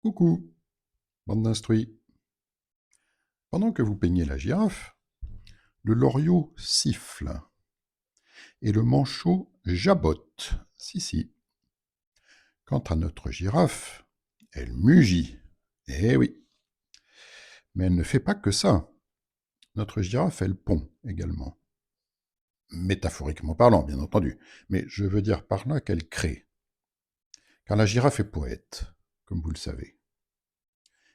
Coucou, bande d'instruits. Pendant que vous peignez la girafe, le loriot siffle et le manchot jabote. Si, si. Quant à notre girafe, elle mugit. Eh oui. Mais elle ne fait pas que ça. Notre girafe, elle pond également. Métaphoriquement parlant, bien entendu. Mais je veux dire par là qu'elle crée. Car la girafe est poète, comme vous le savez.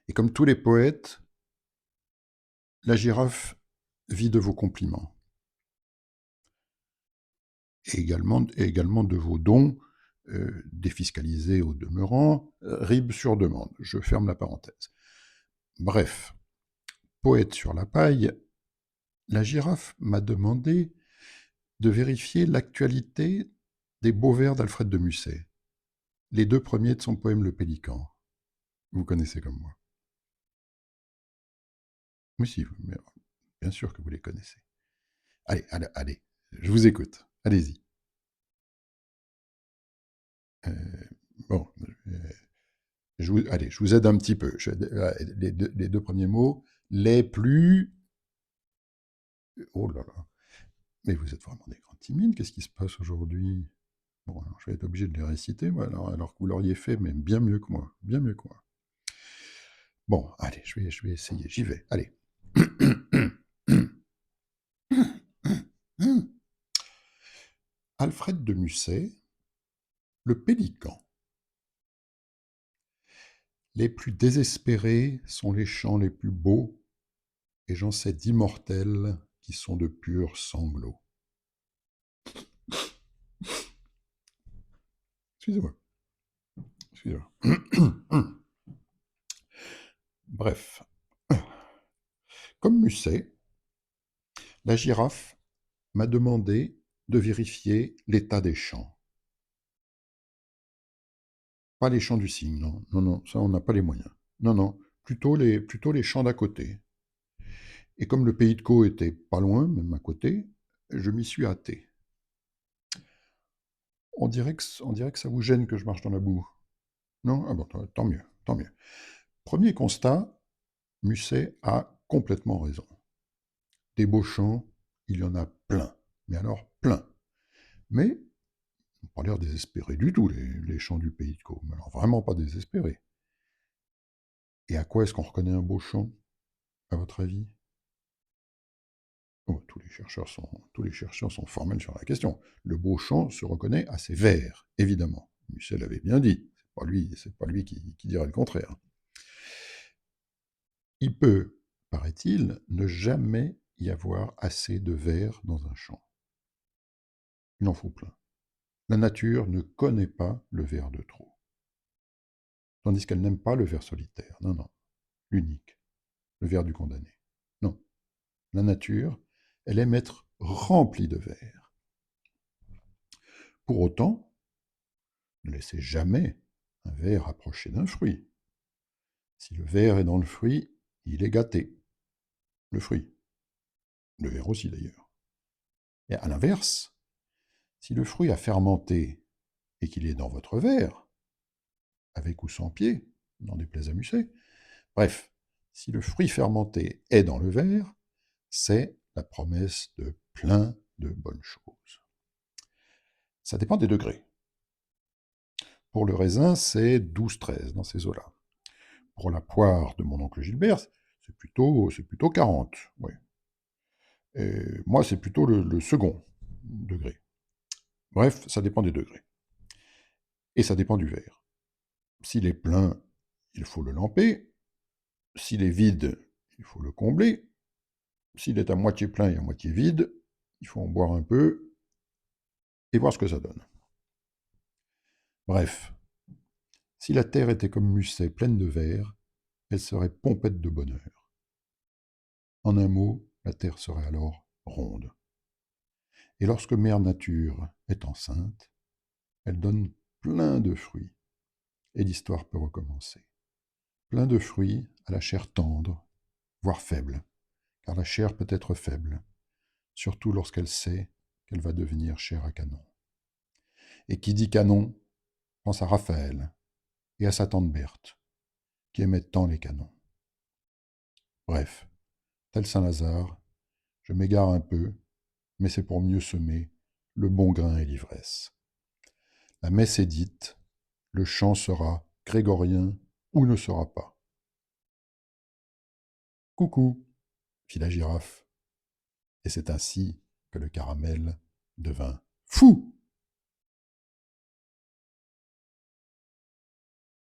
Et comme tous les poètes, la girafe vit de vos compliments. Et également de vos dons, défiscalisés au demeurant, RIB sur demande. Je ferme la parenthèse. Bref, poète sur la paille, la girafe m'a demandé de vérifier l'actualité des beaux vers d'Alfred de Musset, les deux premiers de son poème Le Pélican. Vous connaissez comme moi. Oui, si, bien sûr que vous les connaissez. Allez, allez, allez, je vous écoute. Allez-y. Euh, bon, allez, je vous aide un petit peu. Les deux premiers mots, les plus... Oh là là. Mais vous êtes vraiment des grands timides. Qu'est-ce qui se passe aujourd'hui? Bon, alors, je vais être obligé de les réciter, moi, alors que vous l'auriez fait, mais bien mieux que moi. Bien mieux que moi. Bon, allez, je vais essayer. J'y vais. Allez. Alfred de Musset, Le Pélican. Les plus désespérés sont les chants les plus beaux, et j'en sais d'immortels qui sont de purs sanglots. Excusez-moi. Excusez-moi. Bref. Comme Musset, la girafe m'a demandé de vérifier l'état des champs. Pas les champs du cygne, non. Non, non, ça, on n'a pas les moyens. Non, non, plutôt les champs d'à côté. Et comme le pays de Caux était pas loin, même à côté, je m'y suis hâté. On dirait que ça vous gêne que je marche dans la boue. Non? Ah bon, tant mieux, tant mieux. Premier constat, Musset a complètement raison. Des beaux champs, il y en a plein. Mais alors plein. Mais, ils n'ont pas l'air désespérés du tout, les champs du pays de Caux. Mais alors vraiment pas désespérés. Et à quoi est-ce qu'on reconnaît un beau champ, à votre avis? Oh, tous les chercheurs sont formels sur la question. Le beau champ se reconnaît à ses vers, évidemment. Michel l'avait bien dit. C'est pas lui qui dirait le contraire. Il peut, paraît-il, ne jamais y avoir assez de vers dans un champ. Il en faut plein. La nature ne connaît pas le vers de trop. Tandis qu'elle n'aime pas le vers solitaire. Non, non. L'unique. Le vers du condamné. Non. La nature, elle aime être remplie de vers. Pour autant, ne laissez jamais un ver approcher d'un fruit. Si le ver est dans le fruit, il est gâté. Le fruit. Le ver aussi d'ailleurs. Et à l'inverse, si le fruit a fermenté et qu'il est dans votre verre, avec ou sans pied, n'en déplaise à Musset, bref, si le fruit fermenté est dans le verre, c'est la promesse de plein de bonnes choses. Ça dépend des degrés. Pour le raisin, c'est 12-13 dans ces eaux-là. Pour la poire de mon oncle Gilbert, c'est plutôt 40. Ouais. Et moi, c'est plutôt le second degré. Bref, ça dépend des degrés. Et ça dépend du verre. S'il est plein, il faut le lamper. S'il est vide, il faut le combler. S'il est à moitié plein et à moitié vide, il faut en boire un peu et voir ce que ça donne. Bref, si la terre était comme Musset, pleine de verre, elle serait pompette de bonheur. En un mot, la terre serait alors ronde. Et lorsque Mère Nature est enceinte, elle donne plein de fruits. Et l'histoire peut recommencer. Plein de fruits à la chair tendre, voire faible, car la chair peut être faible, surtout lorsqu'elle sait qu'elle va devenir chair à canon. Et qui dit canon pense à Raphaël et à sa tante Berthe, qui émettent tant les canons. Bref, tel Saint-Lazare, je m'égare un peu, mais c'est pour mieux semer le bon grain et l'ivresse. La messe est dite, le chant sera grégorien ou ne sera pas. Coucou, fit la girafe, et c'est ainsi que le caramel devint fou.